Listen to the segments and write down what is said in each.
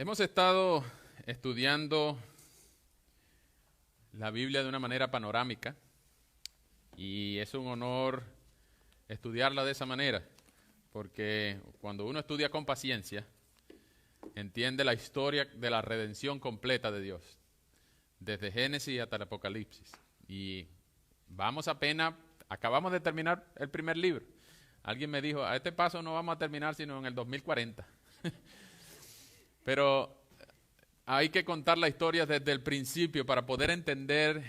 Hemos estado estudiando la Biblia de una manera panorámica y es un honor estudiarla de esa manera, porque cuando uno estudia con paciencia, entiende la historia de la redención completa de Dios, desde Génesis hasta el Apocalipsis. Y acabamos de terminar el primer libro. Alguien me dijo, a este paso no vamos a terminar sino en el 2040. Pero hay que contar la historia desde el principio para poder entender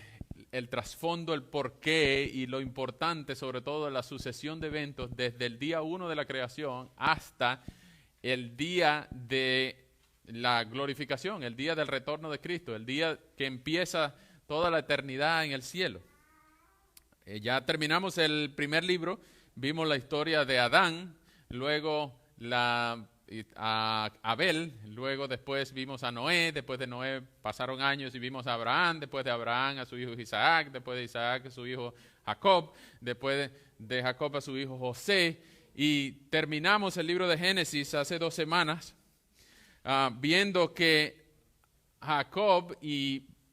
el trasfondo, el porqué y lo importante, sobre todo, de la sucesión de eventos desde el día 1 de la creación hasta el día de la glorificación, el día del retorno de Cristo, el día que empieza toda la eternidad en el cielo. Ya terminamos el primer libro, vimos la historia de Adán, luego a Abel, luego después vimos a Noé, después de Noé pasaron años y vimos a Abraham, después de Abraham a su hijo Isaac, después de Isaac a su hijo Jacob, después de Jacob a su hijo José, y terminamos el libro de Génesis hace 2 semanas viendo que Jacob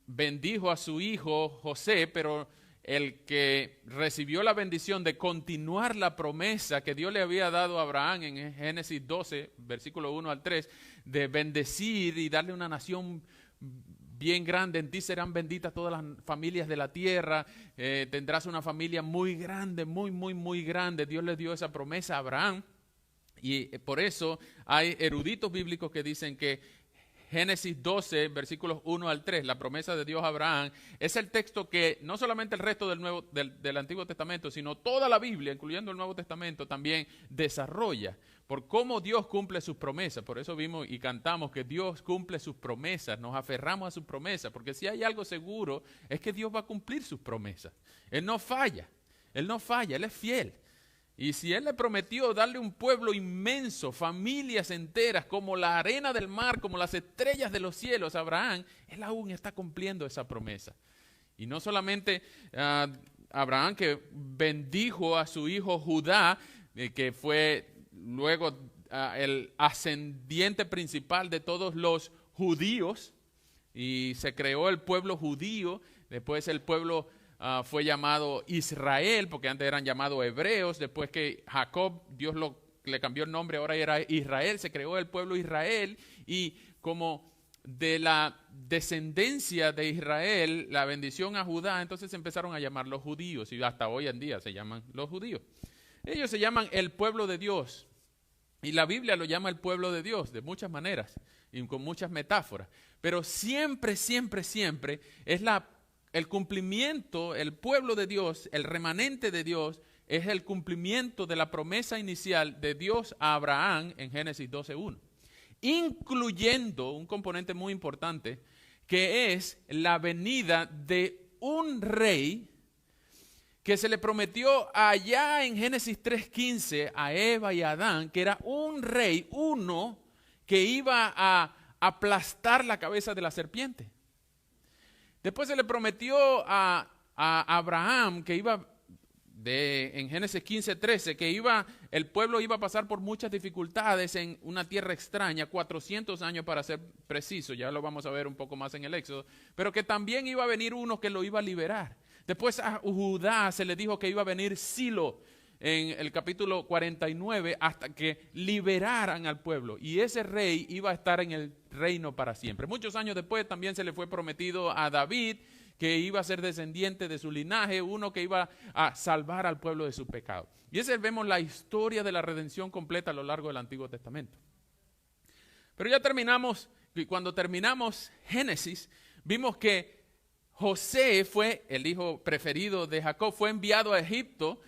bendijo a su hijo José, pero el que recibió la bendición de continuar la promesa que Dios le había dado a Abraham en Génesis 12, versículo 1 al 3, de bendecir y darle una nación bien grande. En ti serán benditas todas las familias de la tierra, tendrás una familia muy grande, muy grande. Dios le dio esa promesa a Abraham y por eso hay eruditos bíblicos que dicen que Génesis 12, versículos 1 al 3, la promesa de Dios a Abraham, es el texto que no solamente el resto del Antiguo Testamento, sino toda la Biblia, incluyendo el Nuevo Testamento, también desarrolla por cómo Dios cumple sus promesas. Por eso vimos y cantamos que Dios cumple sus promesas, nos aferramos a sus promesas, porque si hay algo seguro es que Dios va a cumplir sus promesas. Él no falla, Él es fiel. Y si Él le prometió darle un pueblo inmenso, familias enteras, como la arena del mar, como las estrellas de los cielos a Abraham, Él aún está cumpliendo esa promesa. Y no solamente Abraham, que bendijo a su hijo Judá, que fue luego el ascendiente principal de todos los judíos, y se creó el pueblo judío, después el pueblo fue llamado Israel, porque antes eran llamados hebreos. Después que Jacob, Dios le cambió el nombre, ahora era Israel, se creó el pueblo Israel, y como de la descendencia de Israel, la bendición a Judá, entonces se empezaron a llamar los judíos, y hasta hoy en día se llaman los judíos. Ellos se llaman el pueblo de Dios, y la Biblia lo llama el pueblo de Dios de muchas maneras, y con muchas metáforas, pero siempre es el cumplimiento, el pueblo de Dios, el remanente de Dios, es el cumplimiento de la promesa inicial de Dios a Abraham en Génesis 12:1, incluyendo un componente muy importante, que es la venida de un rey que se le prometió allá en Génesis 3:15 a Eva y a Adán, que era un rey, uno, que iba a aplastar la cabeza de la serpiente. Después se le prometió a Abraham que en Génesis 15:13, que el pueblo iba a pasar por muchas dificultades en una tierra extraña, 400 años para ser preciso, ya lo vamos a ver un poco más en el Éxodo, pero que también iba a venir uno que lo iba a liberar. Después a Judá se le dijo que iba a venir Silo en el capítulo 49 hasta que liberaran al pueblo, y ese rey iba a estar en el reino para siempre. Muchos años después también se le fue prometido a David que iba a ser descendiente de su linaje, uno que iba a salvar al pueblo de su pecado. Y ese vemos la historia de la redención completa a lo largo del Antiguo Testamento. Pero ya terminamos, y cuando terminamos Génesis, vimos que José fue el hijo preferido de Jacob, fue enviado a Egipto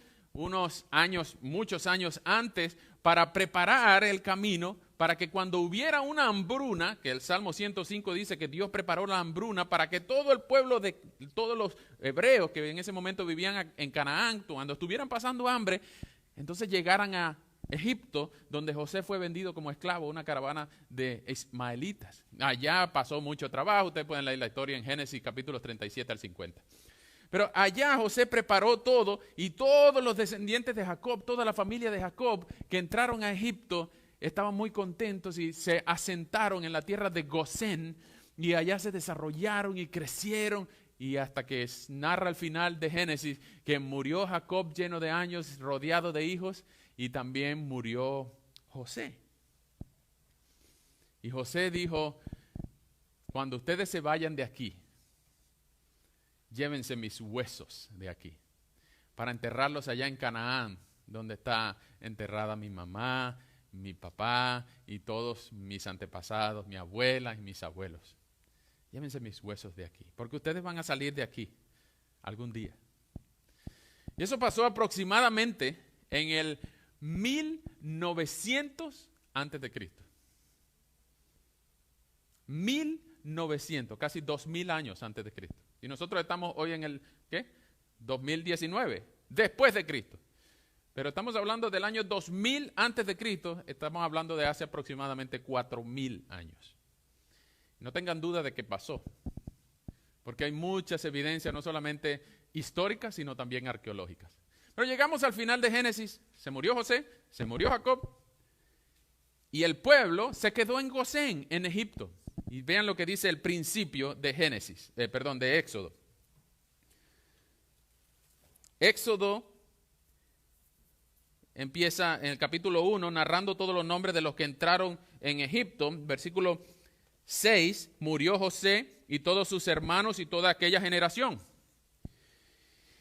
muchos años antes, para preparar el camino para que cuando hubiera una hambruna, que el Salmo 105 dice que Dios preparó la hambruna para que todo el pueblo todos los hebreos que en ese momento vivían en Canaán, cuando estuvieran pasando hambre, entonces llegaran a Egipto, donde José fue vendido como esclavo a una caravana de ismaelitas. Allá pasó mucho trabajo, ustedes pueden leer la historia en Génesis capítulos 37 al 50. Pero allá José preparó todo, y todos los descendientes de Jacob, toda la familia de Jacob que entraron a Egipto, estaban muy contentos y se asentaron en la tierra de Gosén y allá se desarrollaron y crecieron y hasta que narra al final de Génesis que murió Jacob lleno de años, rodeado de hijos, y también murió José. Y José dijo, cuando ustedes se vayan de aquí, llévense mis huesos de aquí para enterrarlos allá en Canaán, donde está enterrada mi mamá, mi papá y todos mis antepasados, mi abuela y mis abuelos. Llévense mis huesos de aquí, porque ustedes van a salir de aquí algún día. Y eso pasó aproximadamente en el 1900 antes de Cristo. 1900, casi 2000 años antes de Cristo. Y nosotros estamos hoy en el, ¿qué? 2019, después de Cristo. Pero estamos hablando del año 2000 antes de Cristo, estamos hablando de hace aproximadamente 4000 años. No tengan duda de que pasó, porque hay muchas evidencias, no solamente históricas, sino también arqueológicas. Pero llegamos al final de Génesis, se murió José, se murió Jacob, y el pueblo se quedó en Gosén, en Egipto. Y vean lo que dice el principio de de Éxodo. Éxodo empieza en el capítulo 1 narrando todos los nombres de los que entraron en Egipto. Versículo 6, murió José y todos sus hermanos y toda aquella generación.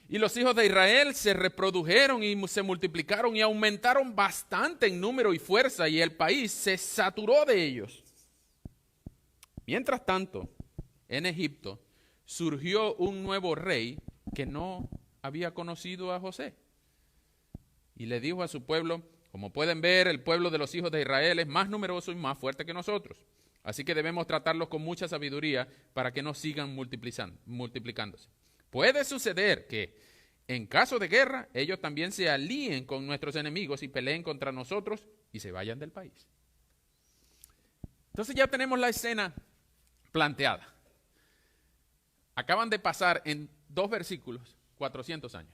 Y los hijos de Israel se reprodujeron y se multiplicaron y aumentaron bastante en número y fuerza, y el país se saturó de ellos. Mientras tanto, en Egipto surgió un nuevo rey que no había conocido a José. Y le dijo a su pueblo, como pueden ver, el pueblo de los hijos de Israel es más numeroso y más fuerte que nosotros. Así que debemos tratarlos con mucha sabiduría para que no sigan multiplicándose. Puede suceder que, en caso de guerra, ellos también se alíen con nuestros enemigos y peleen contra nosotros y se vayan del país. Entonces ya tenemos la escena planteada. Acaban de pasar en 2 versículos 400 años.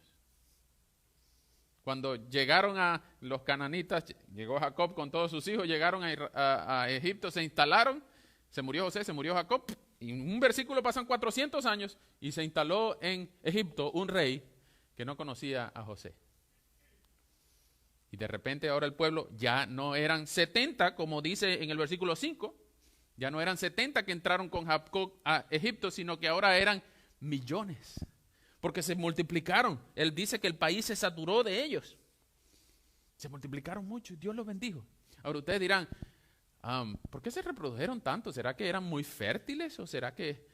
Cuando llegaron a los cananitas, llegó Jacob con todos sus hijos, llegaron a Egipto, se instalaron, se murió José, se murió Jacob, y en un versículo pasan 400 años y se instaló en Egipto un rey que no conocía a José. Y de repente ahora el pueblo ya no eran 70, como dice en el versículo 5, ya no eran 70 que entraron con Jacob a Egipto, sino que ahora eran millones. Porque se multiplicaron. Él dice que el país se saturó de ellos. Se multiplicaron mucho y Dios los bendijo. Ahora ustedes dirán, ¿por qué se reprodujeron tanto? ¿Será que eran muy fértiles o será que...?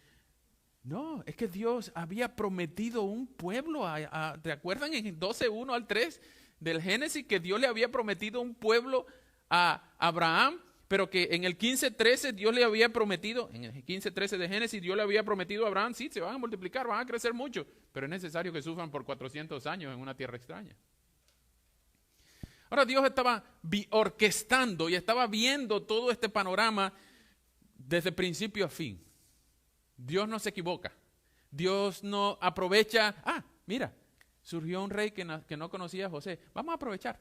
No, es que Dios había prometido un pueblo. ¿Te acuerdan en 12:1 al 3 del Génesis que Dios le había prometido un pueblo a Abraham? Pero que en el 15:13 Dios le había prometido, en el 15:13 de Génesis, Dios le había prometido a Abraham, sí, se van a multiplicar, van a crecer mucho, pero es necesario que sufran por 400 años en una tierra extraña. Ahora Dios estaba orquestando y estaba viendo todo este panorama desde principio a fin. Dios no se equivoca. Dios no aprovecha, mira, surgió un rey que no conocía a José, vamos a aprovechar.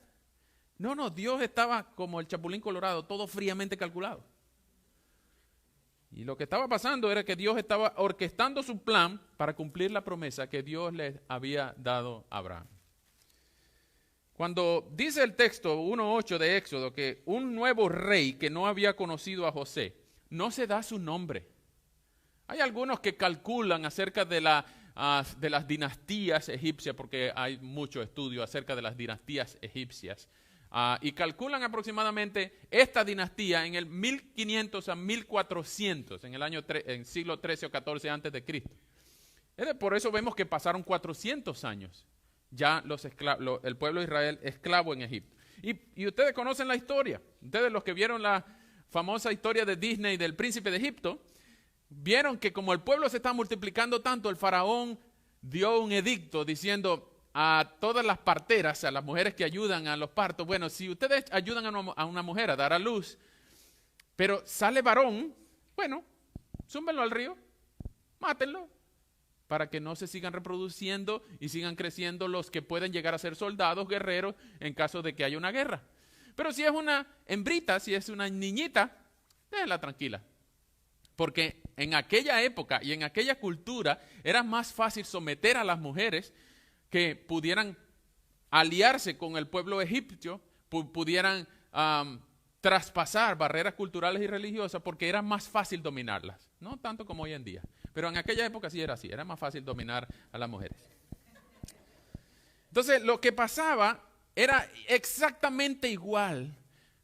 No, Dios estaba como el Chapulín Colorado, todo fríamente calculado. Y lo que estaba pasando era que Dios estaba orquestando su plan para cumplir la promesa que Dios les había dado a Abraham. Cuando dice el texto 1:8 de Éxodo que un nuevo rey que no había conocido a José, no se da su nombre. Hay algunos que calculan acerca de las dinastías egipcias, porque hay mucho estudio acerca de las dinastías egipcias. Y calculan aproximadamente esta dinastía en el 1500 a 1400, en siglo XIII o XIV antes de Cristo. Por eso vemos que pasaron 400 años ya el pueblo de Israel esclavo en Egipto. Y ustedes conocen la historia. Ustedes, los que vieron la famosa historia de Disney del príncipe de Egipto, vieron que como el pueblo se está multiplicando tanto, el faraón dio un edicto diciendo a todas las parteras, a las mujeres que ayudan a los partos, bueno, si ustedes ayudan a una mujer a dar a luz, pero sale varón, bueno, zúmbenlo al río, mátenlo, para que no se sigan reproduciendo y sigan creciendo los que pueden llegar a ser soldados, guerreros, en caso de que haya una guerra. Pero si es una hembrita, si es una niñita, déjenla tranquila. Porque en aquella época y en aquella cultura era más fácil someter a las mujeres que pudieran aliarse con el pueblo egipcio, pudieran traspasar barreras culturales y religiosas porque era más fácil dominarlas. No tanto como hoy en día. Pero en aquella época sí era así, era más fácil dominar a las mujeres. Entonces lo que pasaba era exactamente igual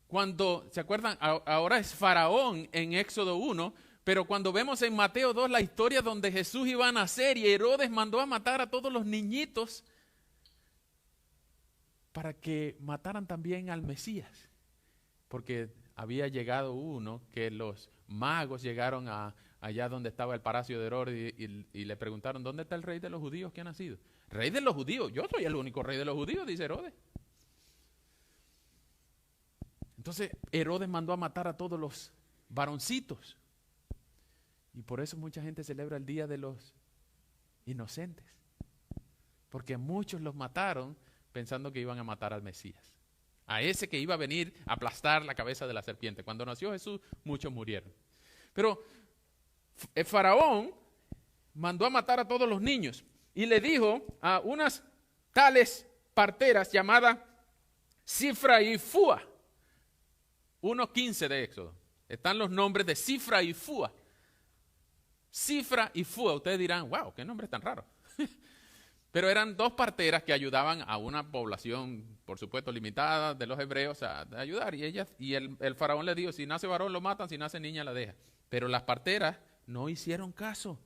cuando, ¿se acuerdan? Ahora es Faraón en Éxodo 1, pero cuando vemos en Mateo 2 la historia donde Jesús iba a nacer y Herodes mandó a matar a todos los niñitos para que mataran también al Mesías. Porque había llegado uno que los magos llegaron allá donde estaba el palacio de Herodes y le preguntaron, ¿dónde está el rey de los judíos que ha nacido? Rey de los judíos, yo soy el único rey de los judíos, dice Herodes. Entonces Herodes mandó a matar a todos los varoncitos. Y por eso mucha gente celebra el Día de los Inocentes. Porque muchos los mataron pensando que iban a matar al Mesías. A ese que iba a venir a aplastar la cabeza de la serpiente. Cuando nació Jesús, muchos murieron. Pero el faraón mandó a matar a todos los niños. Y le dijo a unas tales parteras llamadas Cifra y Fúa. 1:15 de Éxodo. Están los nombres de Cifra y Fúa. Cifra y Fúa. Ustedes dirán, wow, qué nombre tan raro. Pero eran dos parteras que ayudaban a una población, por supuesto, limitada de los hebreos a ayudar. Y el faraón le dijo, si nace varón lo matan, si nace niña la deja. Pero las parteras no hicieron caso.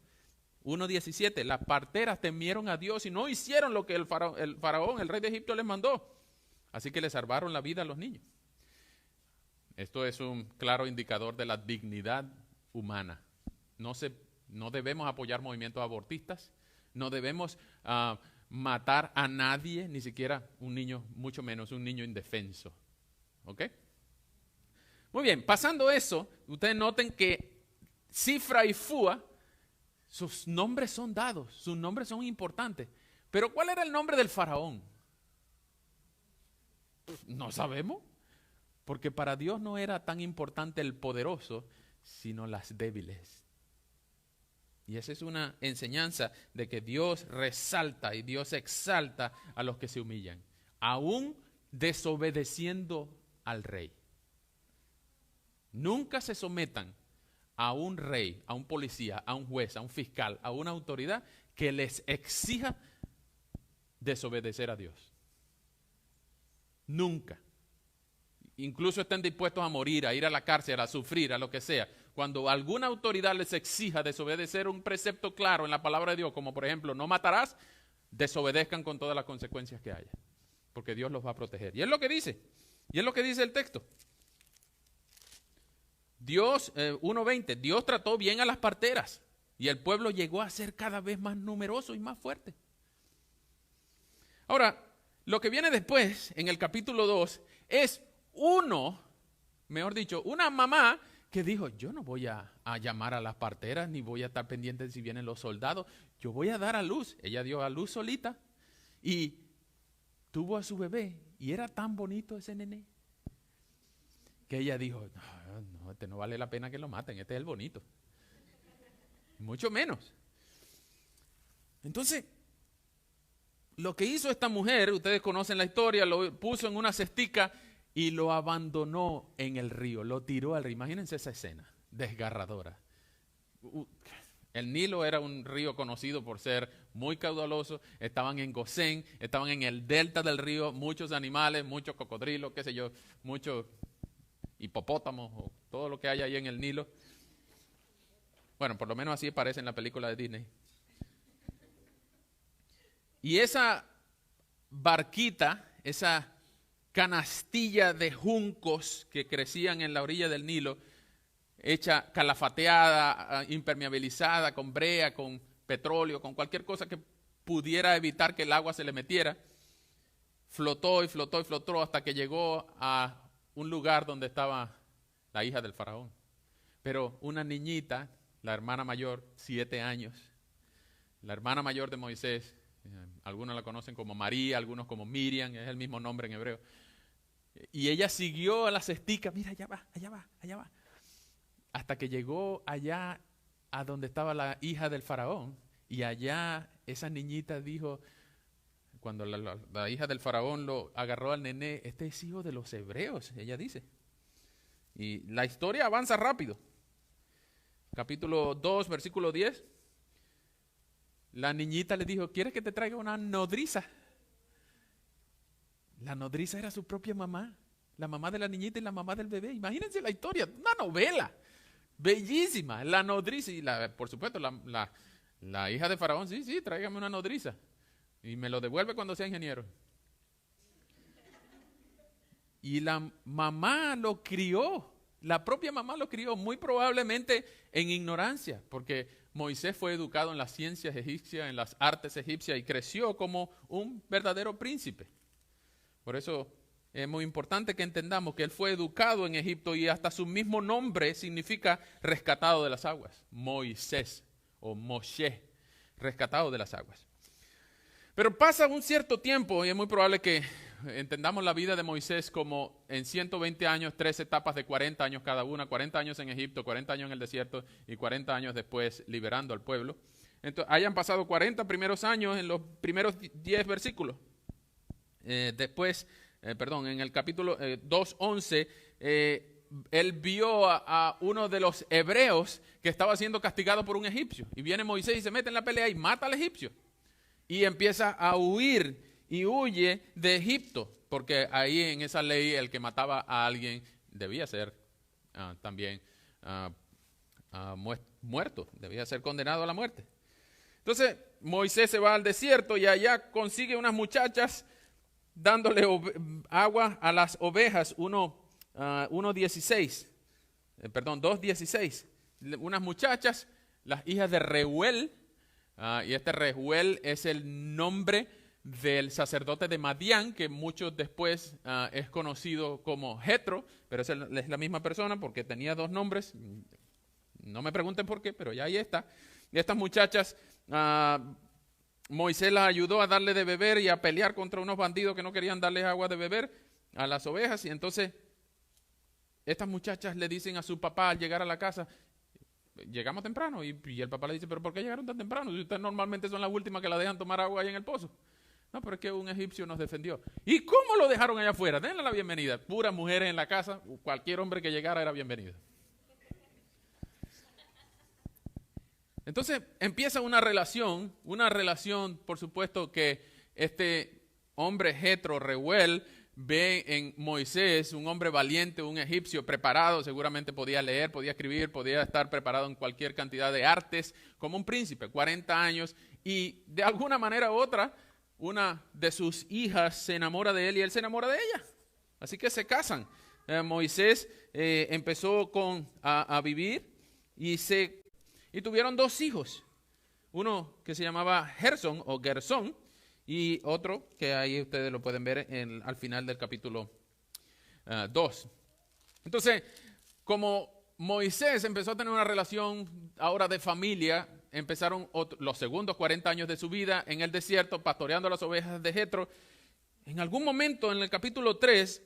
1:17, las parteras temieron a Dios y no hicieron lo que el faraón, el rey de Egipto, les mandó. Así que le salvaron la vida a los niños. Esto es un claro indicador de la dignidad humana. No debemos apoyar movimientos abortistas, no debemos matar a nadie, ni siquiera un niño, mucho menos un niño indefenso. ¿Ok? Muy bien, pasando eso, ustedes noten que Cifra y Fúa, sus nombres son dados, sus nombres son importantes. Pero ¿cuál era el nombre del faraón? No sabemos, porque para Dios no era tan importante el poderoso, sino las débiles. Y esa es una enseñanza de que Dios resalta y Dios exalta a los que se humillan, aún desobedeciendo al rey. Nunca se sometan a un rey, a un policía, a un juez, a un fiscal, a una autoridad que les exija desobedecer a Dios. Nunca. Incluso estén dispuestos a morir, a ir a la cárcel, a sufrir, a lo que sea. Cuando alguna autoridad les exija desobedecer un precepto claro en la palabra de Dios, como por ejemplo, no matarás, desobedezcan con todas las consecuencias que haya. Porque Dios los va a proteger. Y es lo que dice. Y es lo que dice el texto. Dios, 1:20, Dios trató bien a las parteras. Y el pueblo llegó a ser cada vez más numeroso y más fuerte. Ahora, lo que viene después, en el capítulo 2, es una mamá que dijo, yo no voy a llamar a las parteras, ni voy a estar pendiente de si vienen los soldados, yo voy a dar a luz. Ella dio a luz solita y tuvo a su bebé y era tan bonito ese nené que ella dijo, no, este no vale la pena que lo maten, este es el bonito. Mucho menos. Entonces, lo que hizo esta mujer, ustedes conocen la historia, lo puso en una cestica y lo abandonó en el río, lo tiró al río. Imagínense esa escena, desgarradora. El Nilo era un río conocido por ser muy caudaloso, estaban en Gosén, estaban en el delta del río, muchos animales, muchos cocodrilos, qué sé yo, muchos hipopótamos o todo lo que hay ahí en el Nilo. Bueno, por lo menos así parece en la película de Disney. Y esa barquita, esa canastilla de juncos que crecían en la orilla del Nilo, hecha calafateada, impermeabilizada, con brea, con petróleo, con cualquier cosa que pudiera evitar que el agua se le metiera, flotó y flotó y flotó hasta que llegó a un lugar donde estaba la hija del faraón. Pero una niñita, la hermana mayor, 7 años, la hermana mayor de Moisés, algunos la conocen como María, algunos como Miriam, es el mismo nombre en hebreo. Y ella siguió a la cestica, mira, allá va, allá va, allá va. Hasta que llegó allá a donde estaba la hija del faraón. Y allá esa niñita dijo, cuando la hija del faraón lo agarró al nené, este es hijo de los hebreos, ella dice. Y la historia avanza rápido. Capítulo 2, versículo 10. La niñita le dijo, ¿quieres que te traiga una nodriza? La nodriza era su propia mamá, la mamá de la niñita y la mamá del bebé. Imagínense la historia, una novela bellísima. La nodriza y por supuesto la hija de faraón, sí, tráigame una nodriza y me lo devuelve cuando sea ingeniero. Y la mamá lo crió, la propia mamá lo crió, muy probablemente en ignorancia, porque Moisés fue educado en las ciencias egipcias, en las artes egipcias y creció como un verdadero príncipe. Por eso es muy importante que entendamos que él fue educado en Egipto y hasta su mismo nombre significa rescatado de las aguas. Moisés o Moshe, rescatado de las aguas. Pero pasa un cierto tiempo y es muy probable que entendamos la vida de Moisés como en 120 años, 3 etapas de 40 años cada una, 40 años en Egipto, 40 años en el desierto y 40 años después liberando al pueblo. Entonces, hayan pasado 40 primeros años en los primeros 10 versículos. En el capítulo 2:11, él vio a uno de los hebreos que estaba siendo castigado por un egipcio. Y viene Moisés y se mete en la pelea y mata al egipcio. Y empieza a huir y huye de Egipto, porque ahí en esa ley el que mataba a alguien debía ser también muerto, debía ser condenado a la muerte. Entonces Moisés se va al desierto y allá consigue unas muchachas dándole agua a las ovejas, 2:16. Unas muchachas, las hijas de Reuel, y este Reuel es el nombre del sacerdote de Madián, que muchos después es conocido como Jetro, pero es la misma persona porque tenía dos nombres. No me pregunten por qué, pero ya ahí está. Y estas muchachas, Moisés las ayudó a darle de beber y a pelear contra unos bandidos que no querían darles agua de beber a las ovejas. Y entonces estas muchachas le dicen a su papá al llegar a la casa, llegamos temprano. Y el papá le dice, ¿pero por qué llegaron tan temprano? Si ustedes normalmente son las últimas que la dejan tomar agua ahí en el pozo. No, pero es que un egipcio nos defendió. ¿Y cómo lo dejaron allá afuera? Denle la bienvenida. Puras mujeres en la casa, cualquier hombre que llegara era bienvenido. Entonces empieza una relación, por supuesto, que este hombre Jetro, Reuel, ve en Moisés un hombre valiente, un egipcio preparado, seguramente podía leer, podía escribir, podía estar preparado en cualquier cantidad de artes, como un príncipe, 40 años, y de alguna manera u otra, una de sus hijas se enamora de él y él se enamora de ella. Así que se casan. Moisés empezó a vivir y tuvieron dos hijos. Uno que se llamaba Gersón o Gersón y otro que ahí ustedes lo pueden ver al final del capítulo 2. Entonces, como Moisés empezó a tener una relación ahora de familia, empezaron los segundos 40 años de su vida en el desierto, pastoreando las ovejas de Jetro. En algún momento, en el capítulo 3,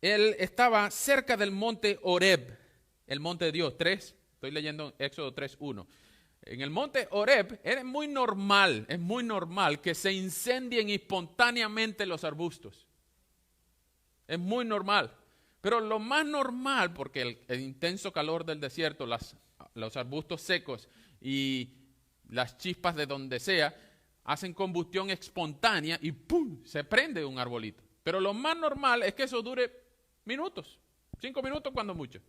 él estaba cerca del monte Horeb, el monte de Dios. Estoy leyendo Éxodo 3:1. En el monte Horeb es muy normal que se incendien espontáneamente los arbustos. Es muy normal. Pero lo más normal, porque el intenso calor del desierto, los arbustos secos y las chispas de donde sea, hacen combustión espontánea y ¡pum!, se prende un arbolito. Pero lo más normal es que eso dure minutos, 5 minutos cuando mucho.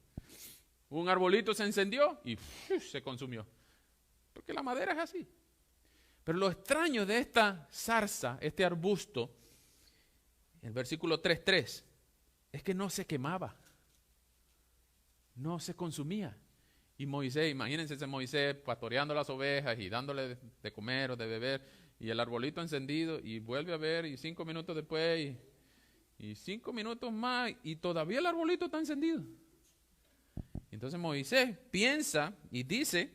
Un arbolito se encendió y se consumió. Porque la madera es así. Pero lo extraño de esta zarza, este arbusto, el versículo 3:3, es que no se quemaba. No se consumía. Y Moisés, imagínense ese Moisés pastoreando las ovejas y dándole de comer o de beber, y el arbolito encendido, y vuelve a ver, y 5 minutos después, y 5 minutos más, y todavía el arbolito está encendido. Entonces Moisés piensa y dice,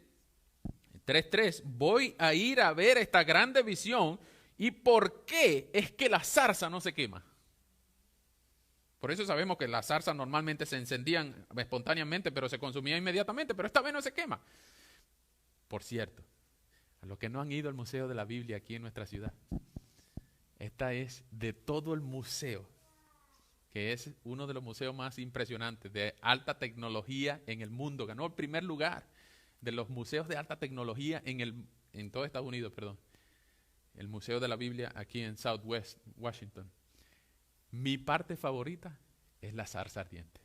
3:3, voy a ir a ver esta grande visión, y por qué es que la zarza no se quema. Por eso sabemos que las zarzas normalmente se encendían espontáneamente, pero se consumían inmediatamente, pero esta vez no se quema. Por cierto, a los que no han ido al Museo de la Biblia aquí en nuestra ciudad, esta es de todo el museo, que es uno de los museos más impresionantes de alta tecnología en el mundo. Ganó el primer lugar de los museos de alta tecnología en todo Estados Unidos, perdón. El Museo de la Biblia aquí en Southwest Washington. Mi parte favorita es la zarza ardiente.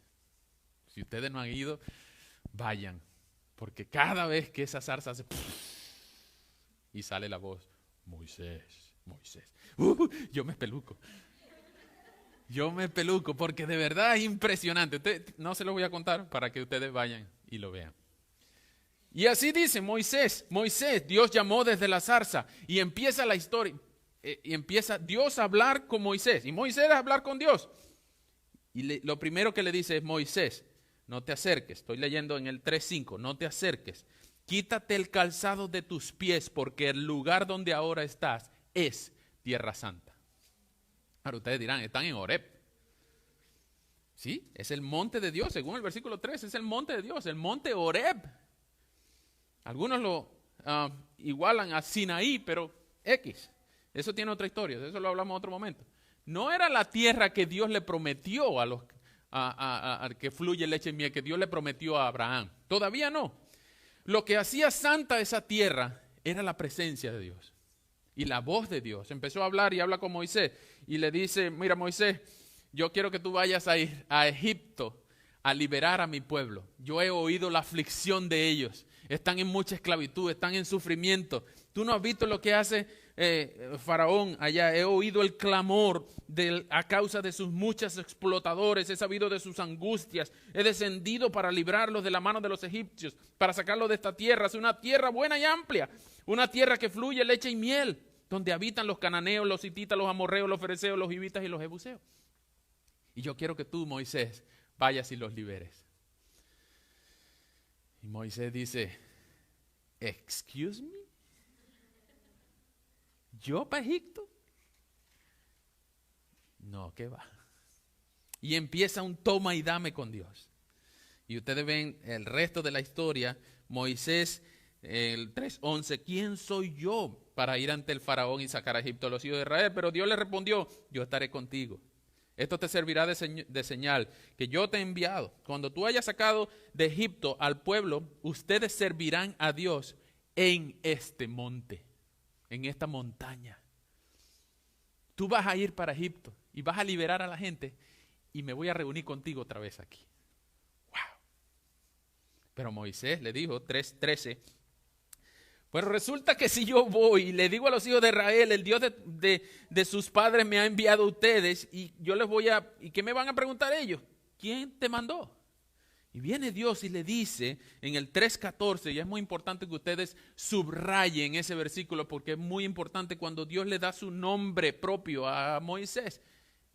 Si ustedes no han ido, vayan, porque cada vez que esa zarza hace y sale la voz, Moisés, Moisés, yo me espeluco. Yo me peluco porque de verdad es impresionante. No se lo voy a contar para que ustedes vayan y lo vean. Y así dice Moisés, Dios llamó desde la zarza y empieza la historia. Y empieza Dios a hablar con Moisés. Y Moisés a hablar con Dios. Y lo primero que le dice es, Moisés, no te acerques. Estoy leyendo en el 3:5, no te acerques. Quítate el calzado de tus pies porque el lugar donde ahora estás es tierra santa. Ahora ustedes dirán, están en Horeb. Sí, es el monte de Dios, según el versículo 3, es el monte de Dios, el monte Horeb. Algunos lo igualan a Sinaí, pero X. Eso tiene otra historia, de eso lo hablamos en otro momento. No era la tierra que Dios le prometió a que fluye leche y miel, que Dios le prometió a Abraham. Todavía no. Lo que hacía santa esa tierra era la presencia de Dios. Y la voz de Dios. Empezó a hablar y habla con Moisés. Y le dice, mira Moisés, yo quiero que tú vayas a Egipto a liberar a mi pueblo. Yo he oído la aflicción de ellos. Están en mucha esclavitud, están en sufrimiento. Tú no has visto lo que hace Faraón allá. He oído el clamor a causa de sus muchos explotadores. He sabido de sus angustias. He descendido para librarlos de la mano de los egipcios, para sacarlos de esta tierra. Es una tierra buena y amplia. Una tierra que fluye leche y miel, donde habitan los cananeos, los hititas, los amorreos, los fereceos, los hivitas y los jebuseos. Y yo quiero que tú, Moisés, vayas y los liberes. Y Moisés dice, excuse me, ¿yo para Egipto? No, ¿qué va? Y empieza un toma y dame con Dios. Y ustedes ven el resto de la historia. Moisés, el 3:11, ¿quién soy yo para ir ante el faraón y sacar a Egipto a los hijos de Israel? Pero Dios le respondió, yo estaré contigo. Esto te servirá de señal que yo te he enviado. Cuando tú hayas sacado de Egipto al pueblo, ustedes servirán a Dios en este monte, en esta montaña. Tú vas a ir para Egipto y vas a liberar a la gente y me voy a reunir contigo otra vez aquí. ¡Wow! Pero Moisés le dijo, 3:13, pues resulta que si yo voy y le digo a los hijos de Israel, el Dios de sus padres me ha enviado a ustedes y yo les voy a, ¿y qué me van a preguntar ellos? ¿Quién te mandó? Y viene Dios y le dice en el 3:14, y es muy importante que ustedes subrayen ese versículo porque es muy importante cuando Dios le da su nombre propio a Moisés.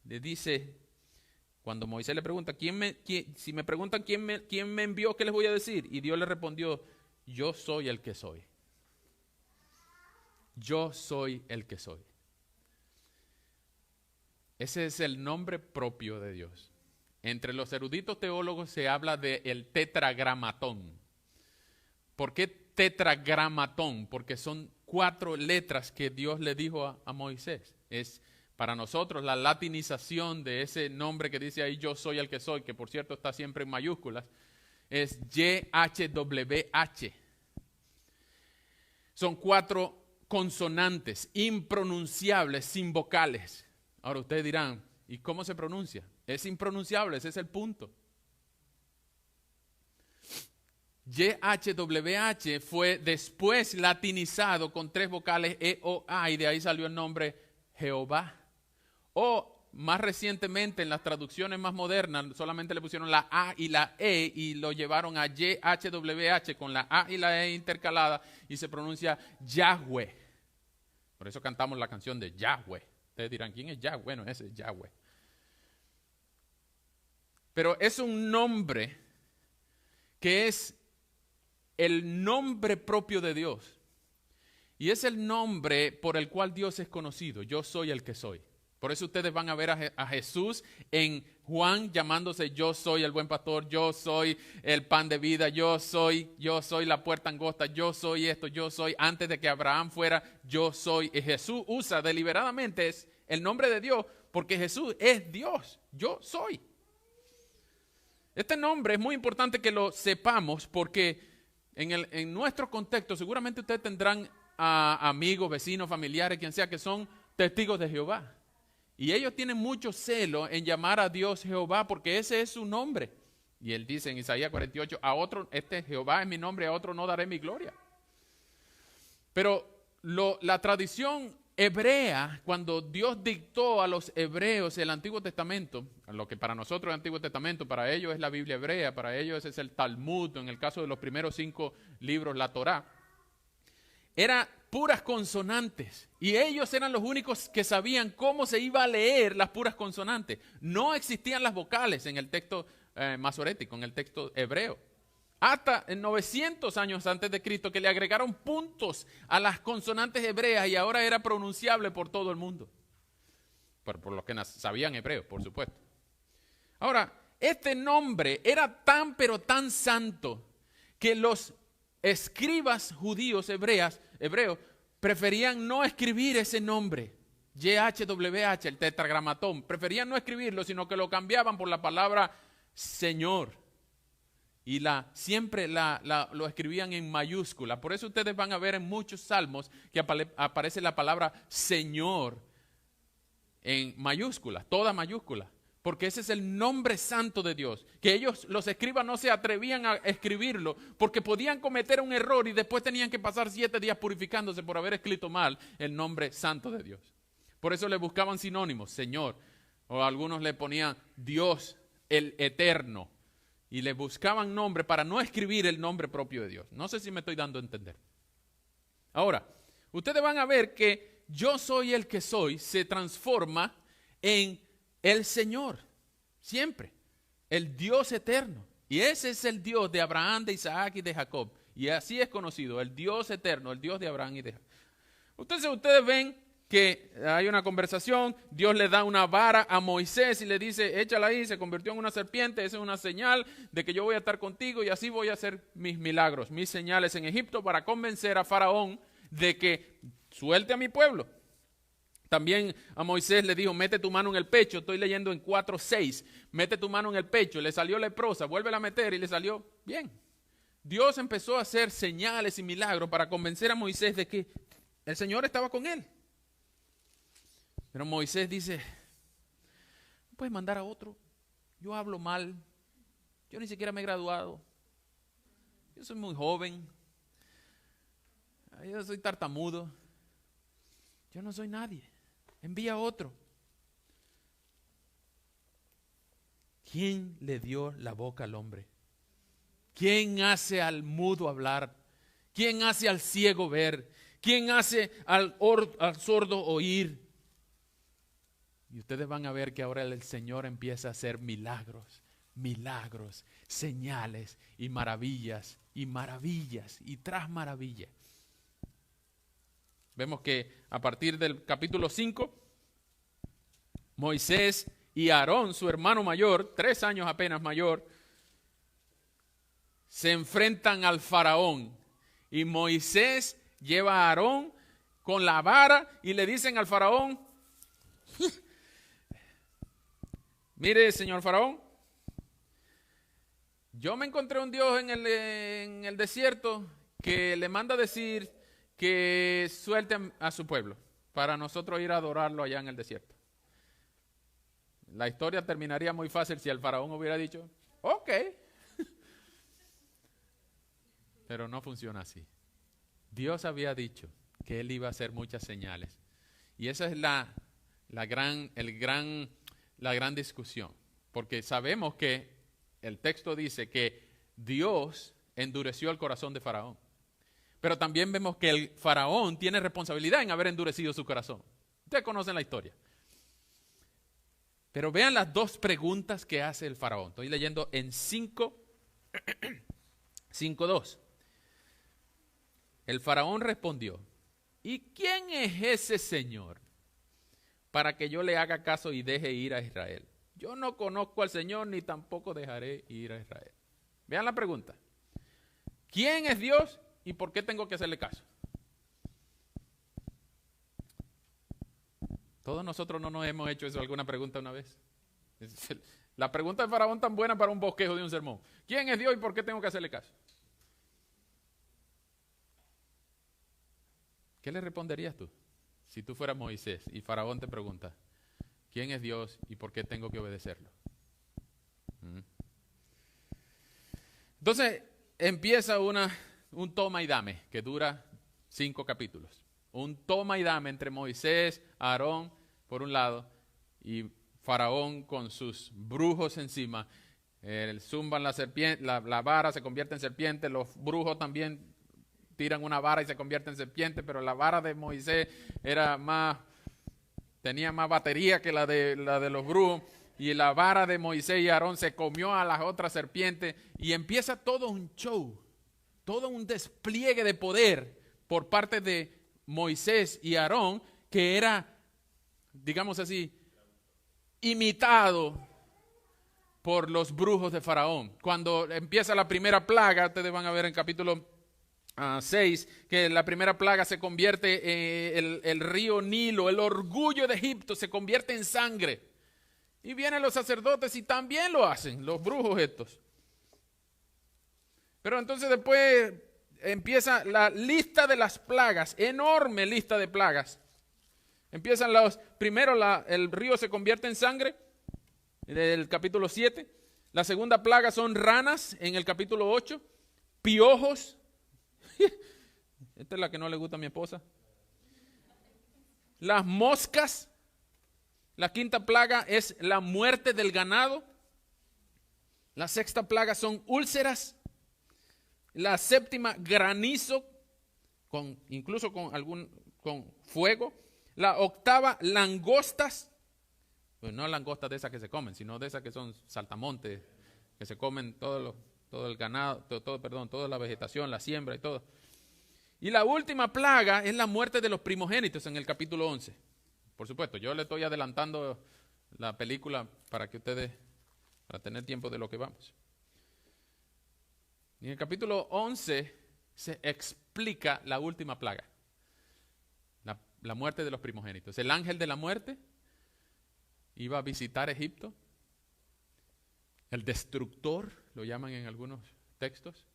Le dice, cuando Moisés le pregunta, si me preguntan quién me envió, ¿qué les voy a decir? Y Dios le respondió, yo soy el que soy. Yo soy el que soy. Ese es el nombre propio de Dios. Entre los eruditos teólogos se habla del tetragramatón. ¿Por qué tetragramatón? Porque son 4 letras que Dios le dijo a Moisés. Es para nosotros la latinización de ese nombre que dice ahí yo soy el que soy, que por cierto está siempre en mayúsculas, es YHWH. Son 4 consonantes impronunciables sin vocales. Ahora ustedes dirán, ¿y cómo se pronuncia? Es impronunciable, ese es el punto. YHWH fue después latinizado con 3 vocales E-O-A y de ahí salió el nombre Jehová. O más recientemente en las traducciones más modernas solamente le pusieron la A y la E y lo llevaron a YHWH con la A y la E intercalada y se pronuncia Yahweh. Por eso cantamos la canción de Yahweh. Ustedes dirán, ¿quién es Yahweh? Bueno, ese es Yahweh. Pero es un nombre que es el nombre propio de Dios. Y es el nombre por el cual Dios es conocido. Yo soy el que soy. Por eso ustedes van a ver a Jesús en Juan llamándose yo soy el buen pastor, yo soy el pan de vida, yo soy la puerta angosta, yo soy esto, yo soy, antes de que Abraham fuera, yo soy. Y Jesús usa deliberadamente el nombre de Dios porque Jesús es Dios, yo soy. Este nombre es muy importante que lo sepamos porque en nuestro contexto seguramente ustedes tendrán amigos, vecinos, familiares, quien sea, que son testigos de Jehová. Y ellos tienen mucho celo en llamar a Dios Jehová porque ese es su nombre. Y él dice en Isaías 48, a otro, Jehová es mi nombre, a otro no daré mi gloria. Pero la tradición hebrea, cuando Dios dictó a los hebreos el Antiguo Testamento, lo que para nosotros es el Antiguo Testamento, para ellos es la Biblia hebrea, para ellos es el Talmud, en el caso de los primeros 5 libros, la Torá, era puras consonantes. Y ellos eran los únicos que sabían cómo se iba a leer las puras consonantes. No existían las vocales en el texto masorético, en el texto hebreo. Hasta en 900 años antes de Cristo, que le agregaron puntos a las consonantes hebreas y ahora era pronunciable por todo el mundo. Por los que sabían hebreo, por supuesto. Ahora, este nombre era tan pero tan santo que los escribas judíos hebreos preferían no escribir ese nombre, YHWH, el tetragramatón, preferían no escribirlo, sino que lo cambiaban por la palabra Señor. Y siempre lo escribían en mayúscula. Por eso ustedes van a ver en muchos salmos que aparece la palabra Señor en mayúscula, toda mayúscula. Porque ese es el nombre santo de Dios. Que ellos, los escribas, no se atrevían a escribirlo porque podían cometer un error y después tenían que pasar 7 días purificándose por haber escrito mal el nombre santo de Dios. Por eso le buscaban sinónimos, Señor. O algunos le ponían Dios, el Eterno. Y le buscaban nombre para no escribir el nombre propio de Dios. No sé si me estoy dando a entender. Ahora, ustedes van a ver que yo soy el que soy se transforma en el Señor, siempre, el Dios eterno. Y ese es el Dios de Abraham, de Isaac y de Jacob. Y así es conocido, el Dios eterno, el Dios de Abraham y de Jacob. Ustedes ven que hay una conversación, Dios le da una vara a Moisés y le dice, échala ahí, se convirtió en una serpiente, esa es una señal de que yo voy a estar contigo y así voy a hacer mis milagros, mis señales en Egipto para convencer a Faraón de que suelte a mi pueblo. También a Moisés le dijo, mete tu mano en el pecho, estoy leyendo en 4:6, mete tu mano en el pecho, le salió leprosa, vuélvela a meter y le salió bien. Dios empezó a hacer señales y milagros para convencer a Moisés de que el Señor estaba con él. Pero Moisés dice, ¿no puedes mandar a otro? Yo hablo mal, yo ni siquiera me he graduado, yo soy muy joven, yo soy tartamudo, yo no soy nadie. Envía a otro. ¿Quién le dio la boca al hombre? ¿Quién hace al mudo hablar? ¿Quién hace al ciego ver? ¿Quién hace al sordo oír? Y ustedes van a ver que ahora el Señor empieza a hacer milagros, señales y maravillas y tras maravillas. Vemos que a partir del capítulo 5, Moisés y Aarón, su hermano mayor, 3 años apenas mayor, se enfrentan al faraón. Y Moisés lleva a Aarón con la vara y le dicen al faraón, mire, señor faraón, yo me encontré un Dios en el desierto que le manda decir que suelte a su pueblo para nosotros ir a adorarlo allá en el desierto. La historia terminaría muy fácil si el faraón hubiera dicho, ok. Pero no funciona así. Dios había dicho que Él iba a hacer muchas señales. Y esa es la gran discusión. Porque sabemos que el texto dice que Dios endureció el corazón de Faraón. Pero también vemos que el faraón tiene responsabilidad en haber endurecido su corazón. Ustedes conocen la historia. Pero vean las 2 preguntas que hace el faraón. Estoy leyendo en 5:2. El faraón respondió, ¿y quién es ese Señor para que yo le haga caso y deje ir a Israel? Yo no conozco al Señor ni tampoco dejaré ir a Israel. Vean la pregunta. ¿Quién es Dios y por qué tengo que hacerle caso? Todos nosotros no nos hemos hecho eso alguna pregunta una vez. La pregunta de Faraón tan buena para un bosquejo de un sermón. ¿Quién es Dios y por qué tengo que hacerle caso? ¿Qué le responderías tú si tú fueras Moisés y Faraón te pregunta, ¿quién es Dios y por qué tengo que obedecerlo? Entonces empieza un toma y dame que dura 5 capítulos. Un toma y dame entre Moisés, Aarón por un lado y Faraón con sus brujos encima. Zumban la vara, se convierte en serpiente. Los brujos también tiran una vara y se convierte en serpiente, pero la vara de Moisés tenía más batería que la de los brujos, y la vara de Moisés y Aarón se comió a las otras serpientes, y empieza todo un show, todo un despliegue de poder por parte de Moisés y Aarón, que era, digamos así, imitado por los brujos de Faraón. Cuando empieza la primera plaga, ustedes van a ver en capítulo 6, que la primera plaga se convierte en el río Nilo, el orgullo de Egipto se convierte en sangre. Y vienen los sacerdotes y también lo hacen, los brujos estos. Pero entonces después empieza la lista de las plagas, enorme lista de plagas. Empiezan primero el río se convierte en sangre, en el capítulo 7. La segunda plaga son ranas, en el capítulo 8. Piojos. Esta es la que no le gusta a mi esposa. Las moscas. La quinta plaga es la muerte del ganado. La sexta plaga son úlceras. La séptima, granizo, incluso con fuego. La octava, langostas. Pues no langostas de esas que se comen, sino de esas que son saltamontes, que se comen todo el ganado, toda la vegetación, la siembra y todo. Y la última plaga es la muerte de los primogénitos en el capítulo 11. Por supuesto, yo le estoy adelantando la película para tener tiempo de lo que vamos. Y en el capítulo 11 se explica la última plaga, la muerte de los primogénitos. El ángel de la muerte iba a visitar Egipto. El destructor, lo llaman en algunos textos.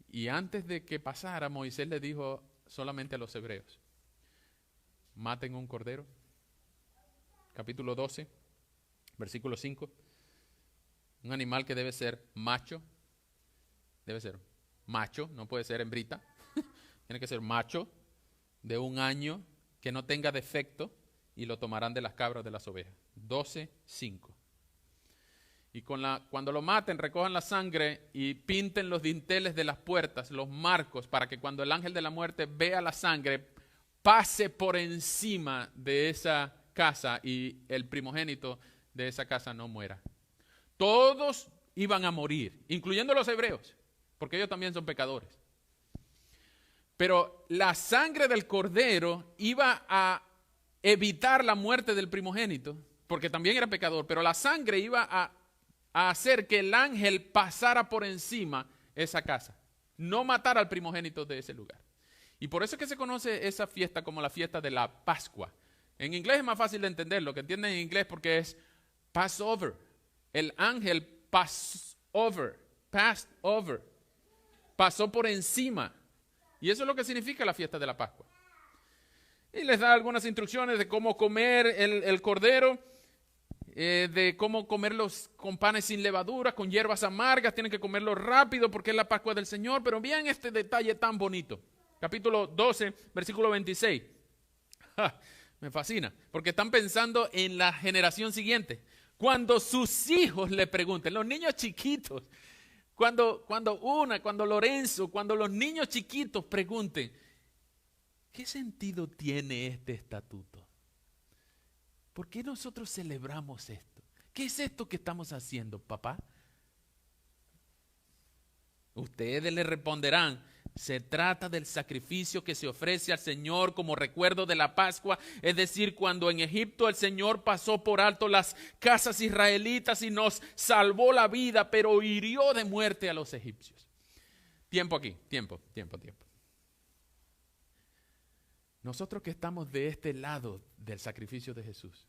Y antes de que pasara, Moisés le dijo solamente a los hebreos, maten un cordero. Capítulo 12, versículo 5. Un animal que debe ser macho. Debe ser macho, no puede ser hembrita. Tiene que ser macho, de 1 año, que no tenga defecto, y lo tomarán de las cabras de las ovejas. 12, 5. Y cuando lo maten, recojan la sangre y pinten los dinteles de las puertas, los marcos, para que cuando el ángel de la muerte vea la sangre, pase por encima de esa casa y el primogénito de esa casa no muera. Todos iban a morir, incluyendo los hebreos, porque ellos también son pecadores. Pero la sangre del cordero iba a evitar la muerte del primogénito, porque también era pecador, pero la sangre iba a hacer que el ángel pasara por encima esa casa, no matar al primogénito de ese lugar. Y por eso es que se conoce esa fiesta como la fiesta de la Pascua. En inglés es más fácil de entender, lo que entienden en inglés porque es Passover. El ángel passed over, pasó por encima. Y eso es lo que significa la fiesta de la Pascua. Y les da algunas instrucciones de cómo comer el cordero, de cómo comerlos con panes sin levadura, con hierbas amargas. Tienen que comerlo rápido porque es la Pascua del Señor. Pero vean este detalle tan bonito. Capítulo 12, versículo 26. Me fascina, porque están pensando en la generación siguiente. Cuando sus hijos le pregunten, los niños chiquitos, cuando Lorenzo, cuando los niños chiquitos pregunten, ¿qué sentido tiene este estatuto? ¿Por qué nosotros celebramos esto? ¿Qué es esto que estamos haciendo, papá? Ustedes le responderán, Se trata del sacrificio que se ofrece al Señor como recuerdo de la Pascua, es decir, cuando en Egipto el Señor pasó por alto las casas israelitas y nos salvó la vida, pero hirió de muerte a los egipcios. Tiempo aquí, tiempo. Nosotros que estamos de este lado del sacrificio de Jesús,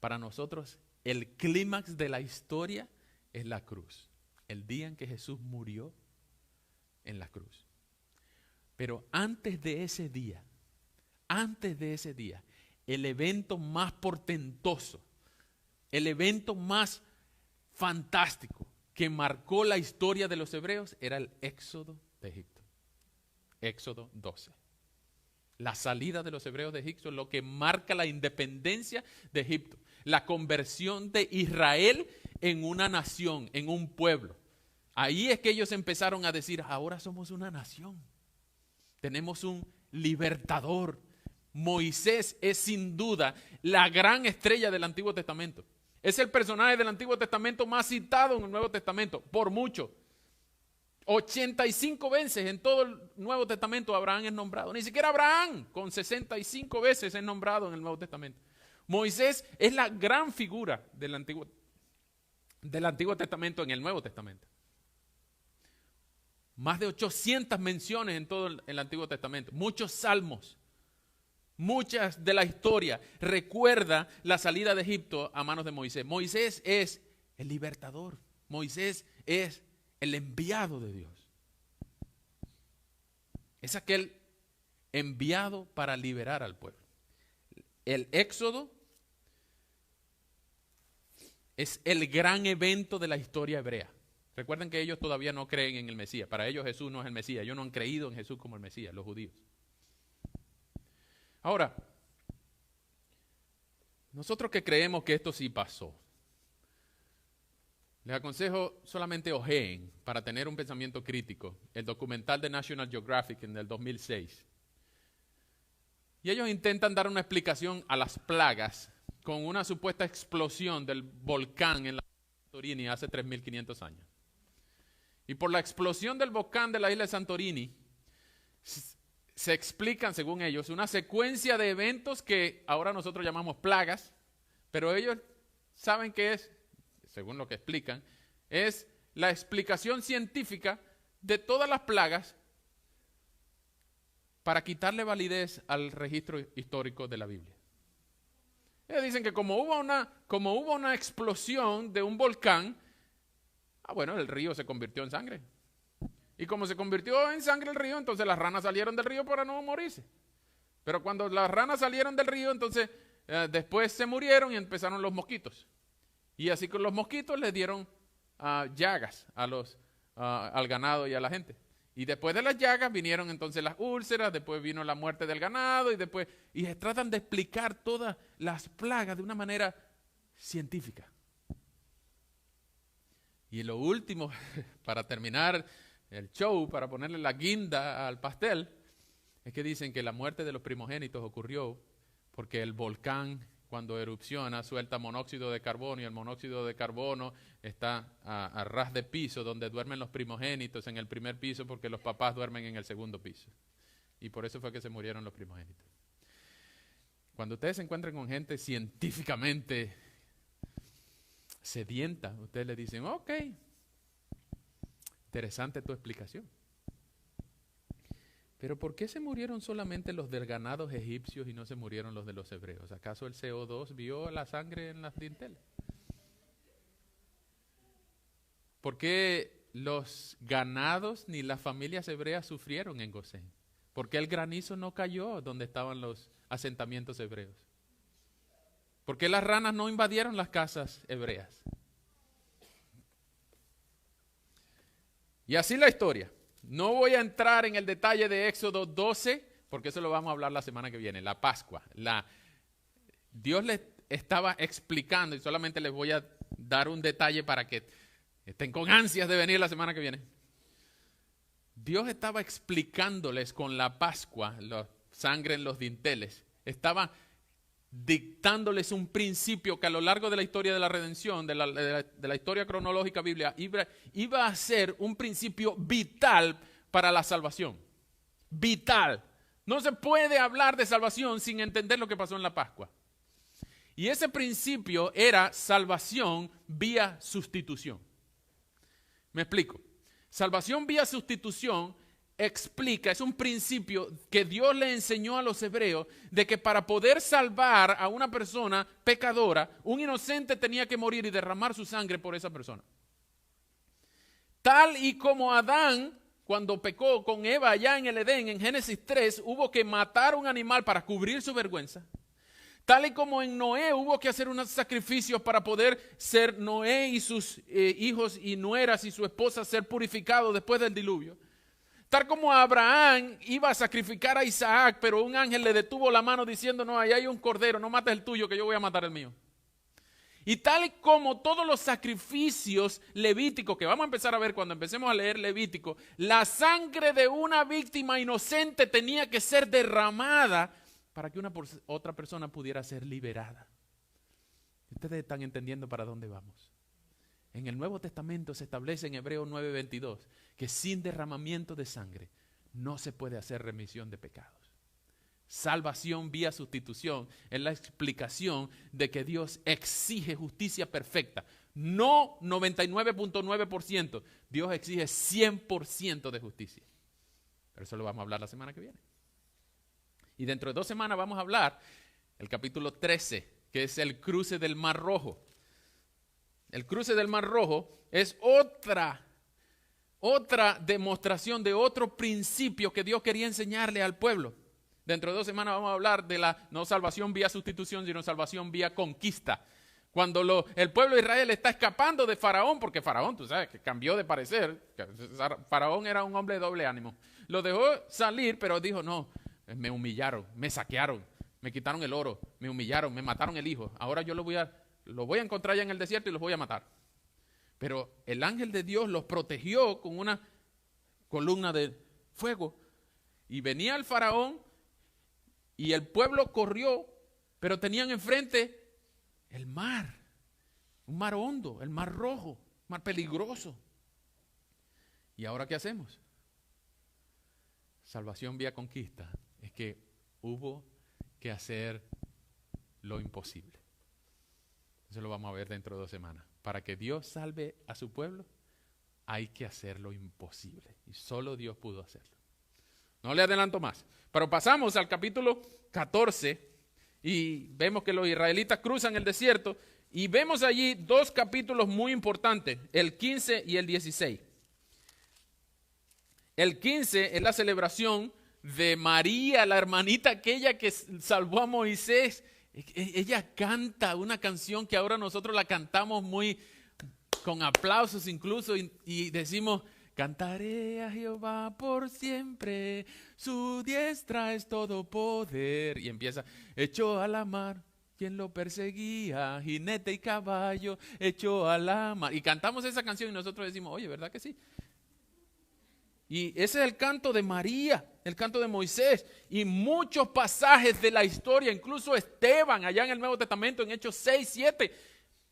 para nosotros el clímax de la historia es la cruz, el día en que Jesús murió en la cruz. Pero antes de ese día, el evento más portentoso, el evento más fantástico que marcó la historia de los hebreos era el éxodo de Egipto. Éxodo 12. La salida de los hebreos de Egipto, lo que marca la independencia de Egipto, la conversión de Israel en una nación, en un pueblo. Ahí es que ellos empezaron a decir, ahora somos una nación. Tenemos un libertador. Moisés es sin duda la gran estrella del Antiguo Testamento. Es el personaje del Antiguo Testamento más citado en el Nuevo Testamento, por mucho. 85 veces en todo el Nuevo Testamento Abraham es nombrado. Ni siquiera Abraham, con 65 veces es nombrado en el Nuevo Testamento. Moisés es la gran figura del Antiguo Testamento en el Nuevo Testamento. Más de 800 menciones en todo el Antiguo Testamento. Muchos salmos. Muchas de la historia recuerda la salida de Egipto a manos de Moisés. Moisés es el libertador. Moisés es el enviado de Dios. Es aquel enviado para liberar al pueblo. El Éxodo es el gran evento de la historia hebrea. Recuerden que ellos todavía no creen en el Mesías. Para ellos Jesús no es el Mesías. Ellos no han creído en Jesús como el Mesías, los judíos. Ahora, nosotros que creemos que esto sí pasó, les aconsejo solamente ojeen para tener un pensamiento crítico el documental de National Geographic en el 2006. Y ellos intentan dar una explicación a las plagas con una supuesta explosión del volcán en la isla de Santorini hace 3.500 años. Y por la explosión del volcán de la isla de Santorini, se explican, según ellos, una secuencia de eventos que ahora nosotros llamamos plagas, pero ellos saben que es, según lo que explican, es la explicación científica de todas las plagas para quitarle validez al registro histórico de la Biblia. Ellos dicen que como hubo una explosión de un volcán, bueno, el río se convirtió en sangre. Y como se convirtió en sangre el río, entonces las ranas salieron del río para no morirse. Pero cuando las ranas salieron del río, entonces después se murieron y empezaron los mosquitos. Y así con los mosquitos les dieron llagas al ganado y a la gente. Y después de las llagas vinieron entonces las úlceras, después vino la muerte del ganado y tratan de explicar todas las plagas de una manera científica. Y lo último, para terminar el show, para ponerle la guinda al pastel, es que dicen que la muerte de los primogénitos ocurrió porque el volcán, cuando erupciona, suelta monóxido de carbono y el monóxido de carbono está a ras de piso donde duermen los primogénitos en el primer piso porque los papás duermen en el segundo piso. Y por eso fue que se murieron los primogénitos. Cuando ustedes se encuentren con gente científicamente sedienta, ustedes le dicen, ok, interesante tu explicación. Pero ¿por qué se murieron solamente los del ganado egipcios y no se murieron los de los hebreos? ¿Acaso el CO2 vio la sangre en las dinteles? ¿Por qué los ganados ni las familias hebreas sufrieron en Gosén? ¿Por qué el granizo no cayó donde estaban los asentamientos hebreos? ¿Por qué las ranas no invadieron las casas hebreas? Y así la historia. No voy a entrar en el detalle de Éxodo 12, porque eso lo vamos a hablar la semana que viene, la Pascua. Dios les estaba explicando, y solamente les voy a dar un detalle para que estén con ansias de venir la semana que viene. Dios estaba explicándoles con la Pascua, la sangre en los dinteles, estaba dictándoles un principio que a lo largo de la historia de la redención, de la historia cronológica bíblica, iba a ser un principio vital para la salvación. Vital. No se puede hablar de salvación sin entender lo que pasó en la Pascua. Y ese principio era salvación vía sustitución. Me explico. Salvación vía sustitución explica, es un principio que Dios le enseñó a los hebreos de que para poder salvar a una persona pecadora, un inocente tenía que morir y derramar su sangre por esa persona. Tal y como Adán, cuando pecó con Eva allá en el Edén, en Génesis 3, hubo que matar un animal para cubrir su vergüenza. Tal y como en Noé hubo que hacer unos sacrificios para poder ser Noé y sus hijos y nueras y su esposa ser purificados después del diluvio. Tal como Abraham iba a sacrificar a Isaac, pero un ángel le detuvo la mano diciendo, no, ahí hay un cordero, no mates el tuyo que yo voy a matar el mío. Y tal y como todos los sacrificios levíticos, que vamos a empezar a ver cuando empecemos a leer Levítico, la sangre de una víctima inocente tenía que ser derramada para que una otra persona pudiera ser liberada. Ustedes están entendiendo para dónde vamos. En el Nuevo Testamento se establece en Hebreos 9:22 que sin derramamiento de sangre no se puede hacer remisión de pecados. Salvación vía sustitución es la explicación de que Dios exige justicia perfecta. No 99.9%, Dios exige 100% de justicia. Pero eso lo vamos a hablar la semana que viene. Y dentro de 2 semanas vamos a hablar el capítulo 13, que es el cruce del Mar Rojo. El cruce del Mar Rojo es otra demostración de otro principio que Dios quería enseñarle al pueblo. Dentro de 2 semanas vamos a hablar de la no salvación vía sustitución, sino salvación vía conquista. Cuando el pueblo de Israel está escapando de Faraón, porque Faraón, tú sabes, que cambió de parecer. Faraón era un hombre de doble ánimo. Lo dejó salir, pero dijo, no, me humillaron, me saquearon, me quitaron el oro, me humillaron, me mataron el hijo. Ahora yo lo voy a encontrar ya en el desierto y los voy a matar. Pero el ángel de Dios los protegió con una columna de fuego. Y venía el Faraón y el pueblo corrió, pero tenían enfrente el mar, un mar hondo, el Mar Rojo, un mar peligroso. ¿Y ahora qué hacemos? Salvación vía conquista es que hubo que hacer lo imposible. Eso lo vamos a ver dentro de 2 semanas. Para que Dios salve a su pueblo, hay que hacer lo imposible. Y solo Dios pudo hacerlo. No le adelanto más. Pero pasamos al capítulo 14 y vemos que los israelitas cruzan el desierto y vemos allí 2 capítulos muy importantes, el 15 y el 16. El 15 es la celebración de María, la hermanita aquella que salvó a Moisés. Ella canta una canción que ahora nosotros la cantamos muy con aplausos incluso y decimos, cantaré a Jehová por siempre, su diestra es todo poder. Y empieza, echó a la mar quien lo perseguía, jinete y caballo, echó a la mar. Y cantamos esa canción y nosotros decimos, oye, ¿verdad que sí? Y ese es el canto de María, el canto de Moisés y muchos pasajes de la historia, incluso Esteban allá en el Nuevo Testamento en Hechos 6:7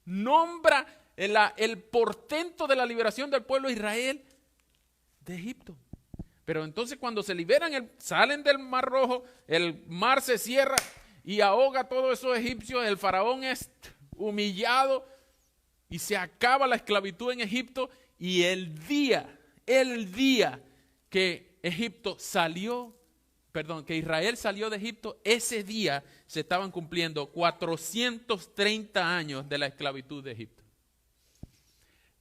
nombra el portento de la liberación del pueblo de Israel de Egipto. Pero entonces cuando se liberan, salen del Mar Rojo, el mar se cierra y ahoga a todos esos egipcios, el faraón es humillado y se acaba la esclavitud en Egipto y el día que Israel salió de Egipto, ese día se estaban cumpliendo 430 años de la esclavitud de Egipto.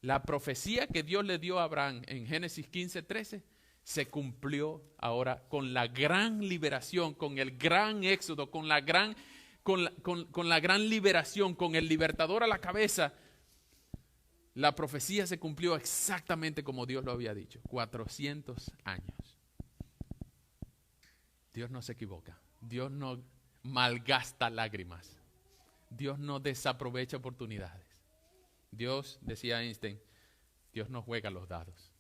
La profecía que Dios le dio a Abraham en Génesis 15:13 se cumplió ahora con la gran liberación, con el gran éxodo, con la gran liberación, con el libertador a la cabeza. La profecía se cumplió exactamente como Dios lo había dicho, 400 años. Dios no se equivoca, Dios no malgasta lágrimas, Dios no desaprovecha oportunidades. Dios, decía Einstein, Dios no juega los dados.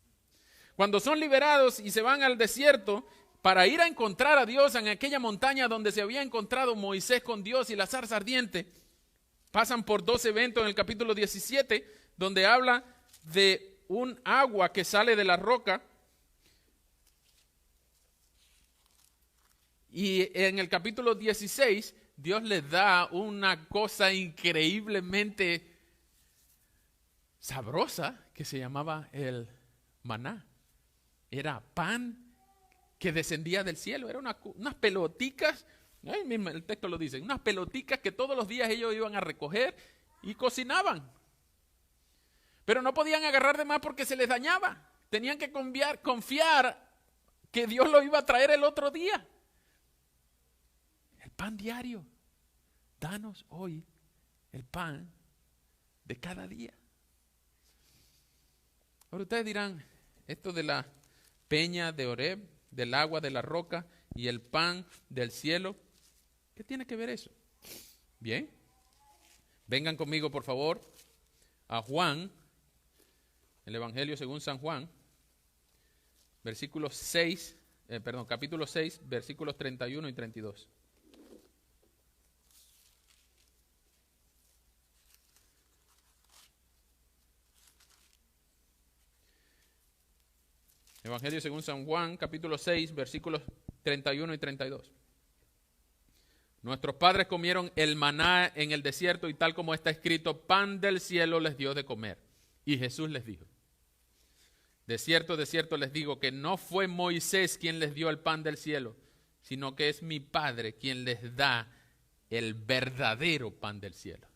Cuando son liberados y se van al desierto para ir a encontrar a Dios en aquella montaña donde se había encontrado Moisés con Dios y la zarza ardiente, pasan por 2 eventos en el capítulo 17, donde habla de un agua que sale de la roca Y en el capítulo 16, Dios les da una cosa increíblemente sabrosa que se llamaba el maná. Era pan que descendía del cielo. Eran unas peloticas, ahí mismo el texto lo dice, unas peloticas que todos los días ellos iban a recoger y cocinaban. Pero no podían agarrar de más porque se les dañaba. Tenían que confiar que Dios lo iba a traer el otro día. El pan diario. Danos hoy el pan de cada día. Ahora ustedes dirán, esto de la peña de Horeb, del agua de la roca y el pan del cielo, ¿qué tiene que ver eso? Bien, vengan conmigo por favor a Juan, el Evangelio según San Juan, capítulo 6, versículos 31 y 32. Evangelio según San Juan, capítulo 6, versículos 31 y 32. Nuestros padres comieron el maná en el desierto y tal como está escrito, pan del cielo les dio de comer. Y Jesús les dijo, de cierto les digo que no fue Moisés quien les dio el pan del cielo, sino que es mi Padre quien les da el verdadero pan del cielo.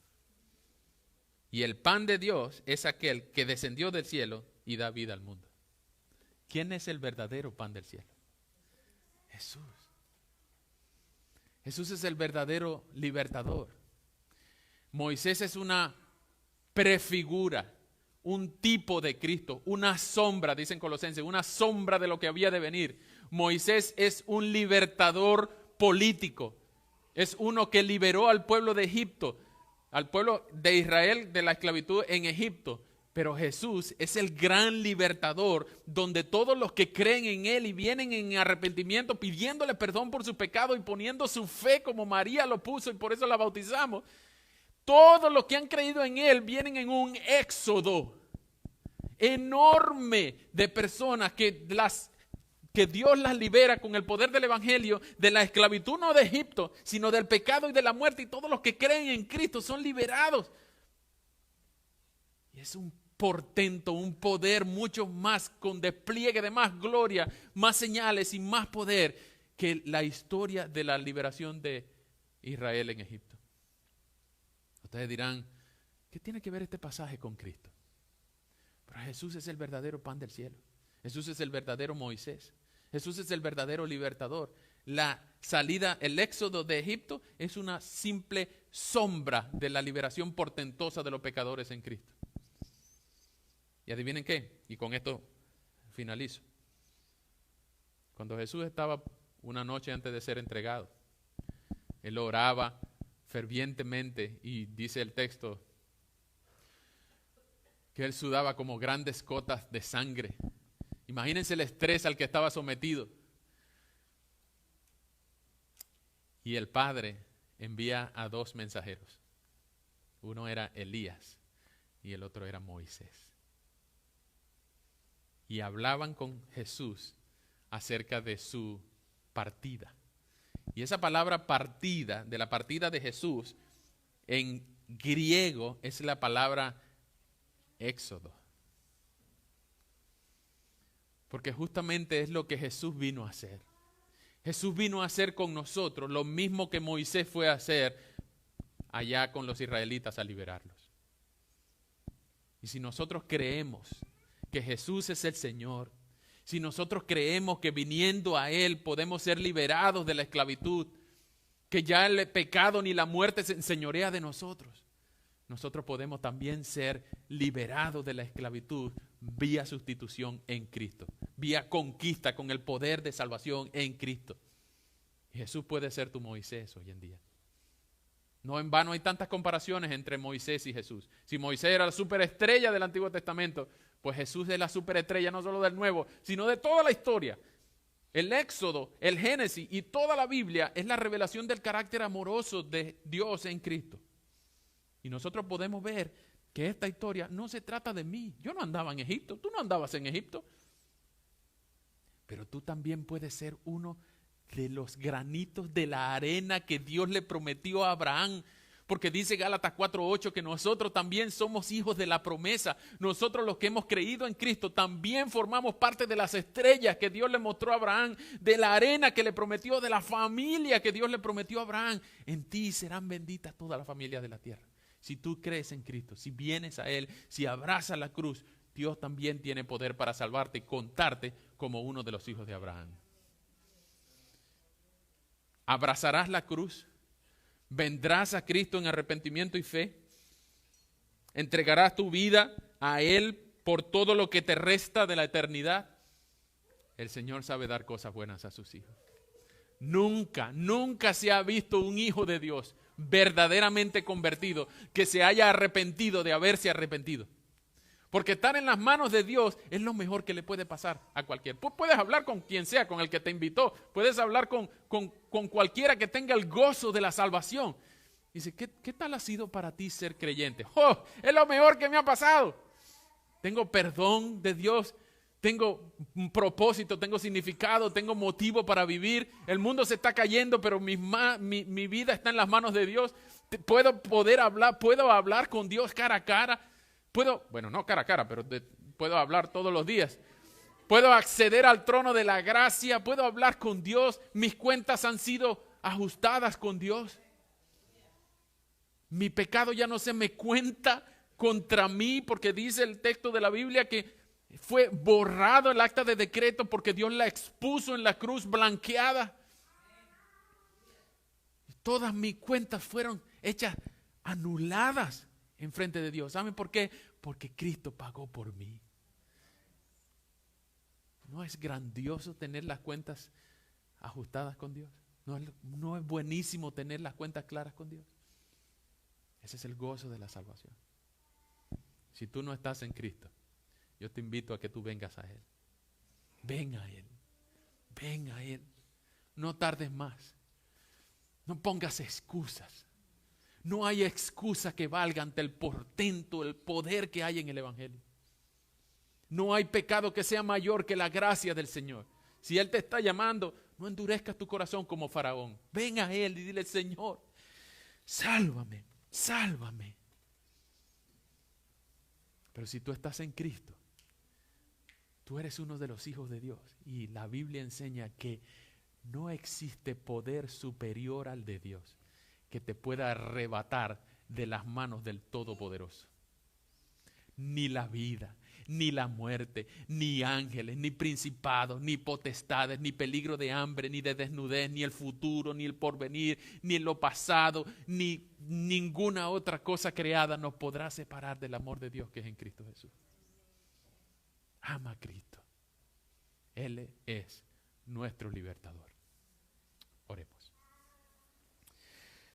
Y el pan de Dios es aquel que descendió del cielo y da vida al mundo. ¿Quién es el verdadero pan del cielo? Jesús. Jesús es el verdadero libertador. Moisés es una prefigura, un tipo de Cristo, una sombra, dicen Colosenses, una sombra de lo que había de venir. Moisés es un libertador político, es uno que liberó al pueblo de Egipto, al pueblo de Israel de la esclavitud en Egipto. Pero Jesús es el gran libertador, donde todos los que creen en Él y vienen en arrepentimiento, pidiéndole perdón por su pecado y poniendo su fe como María lo puso y por eso la bautizamos, todos los que han creído en Él vienen en un éxodo enorme de personas que Dios las libera con el poder del Evangelio de la esclavitud no de Egipto, sino del pecado y de la muerte, y todos los que creen en Cristo son liberados. Y es un portento, un poder mucho más, con despliegue de más gloria, más señales y más poder que la historia de la liberación de Israel en Egipto. Ustedes dirán, ¿qué tiene que ver este pasaje con Cristo? Pero Jesús es el verdadero pan del cielo. Jesús es el verdadero Moisés. Jesús es el verdadero libertador. La salida, el éxodo de Egipto es una simple sombra de la liberación portentosa de los pecadores en Cristo. Y adivinen qué, y con esto finalizo. Cuando Jesús estaba una noche antes de ser entregado, Él oraba fervientemente y dice el texto que Él sudaba como grandes gotas de sangre. Imagínense el estrés al que estaba sometido. Y el Padre envía a dos mensajeros. Uno era Elías y el otro era Moisés. Y hablaban con Jesús acerca de su partida. Y esa palabra partida, de la partida de Jesús, en griego es la palabra éxodo. Porque justamente es lo que Jesús vino a hacer. Jesús vino a hacer con nosotros lo mismo que Moisés fue a hacer allá con los israelitas a liberarlos. Y si nosotros creemos que Jesús es el Señor, si nosotros creemos que viniendo a Él podemos ser liberados de la esclavitud, que ya el pecado ni la muerte se enseñorea de nosotros, nosotros podemos también ser liberados de la esclavitud vía sustitución en Cristo, vía conquista con el poder de salvación en Cristo. Jesús puede ser tu Moisés hoy en día. No en vano hay tantas comparaciones entre Moisés y Jesús. Si Moisés era la superestrella del Antiguo Testamento, pues Jesús es la superestrella no solo del Nuevo, sino de toda la historia. El Éxodo, el Génesis y toda la Biblia es la revelación del carácter amoroso de Dios en Cristo. Y nosotros podemos ver que esta historia no se trata de mí. Yo no andaba en Egipto, tú no andabas en Egipto. Pero tú también puedes ser uno de los granitos de la arena que Dios le prometió a Abraham. Porque dice Gálatas 4:8 que nosotros también somos hijos de la promesa. Nosotros los que hemos creído en Cristo también formamos parte de las estrellas que Dios le mostró a Abraham, de la arena que le prometió, de la familia que Dios le prometió a Abraham. En ti serán benditas todas las familias de la tierra. Si tú crees en Cristo, si vienes a Él, si abrazas la cruz, Dios también tiene poder para salvarte y contarte como uno de los hijos de Abraham. ¿Abrazarás la cruz? ¿Vendrás a Cristo en arrepentimiento y fe? ¿Entregarás tu vida a Él por todo lo que te resta de la eternidad? El Señor sabe dar cosas buenas a sus hijos. Nunca, nunca se ha visto un hijo de Dios verdaderamente convertido que se haya arrepentido de haberse arrepentido. Porque estar en las manos de Dios es lo mejor que le puede pasar a cualquiera. Puedes hablar con quien sea, con el que te invitó. Puedes hablar con cualquiera que tenga el gozo de la salvación. Dice, ¿qué tal ha sido para ti ser creyente? ¡Oh! Es lo mejor que me ha pasado. Tengo perdón de Dios. Tengo un propósito, tengo significado, tengo motivo para vivir. El mundo se está cayendo, pero mi vida está en las manos de Dios. Puedo hablar con Dios cara a cara. No cara a cara, pero puedo hablar todos los días. Puedo acceder al trono de la gracia, puedo hablar con Dios. Mis cuentas han sido ajustadas con Dios. Mi pecado ya no se me cuenta contra mí, porque dice el texto de la Biblia que fue borrado el acta de decreto porque Dios la expuso en la cruz blanqueada. Todas mis cuentas fueron hechas anuladas en frente de Dios. ¿Saben por qué? Porque Cristo pagó por mí. ¿No es grandioso tener las cuentas ajustadas con Dios? ¿No es buenísimo tener las cuentas claras con Dios? Ese es el gozo de la salvación. Si tú no estás en Cristo, yo te invito a que tú vengas a Él. Ven a Él. Ven a Él. No tardes más. No pongas excusas. No hay excusa que valga ante el portento, el poder que hay en el Evangelio. No hay pecado que sea mayor que la gracia del Señor. Si Él te está llamando, no endurezcas tu corazón como Faraón. Ven a Él y dile, Señor, sálvame, sálvame. Pero si tú estás en Cristo, tú eres uno de los hijos de Dios. Y la Biblia enseña que no existe poder superior al de Dios que te pueda arrebatar de las manos del Todopoderoso. Ni la vida, ni la muerte, ni ángeles, ni principados, ni potestades, ni peligro de hambre, ni de desnudez, ni el futuro, ni el porvenir, ni lo pasado, ni ninguna otra cosa creada nos podrá separar del amor de Dios que es en Cristo Jesús. Ama a Cristo. Él es nuestro libertador. Oremos.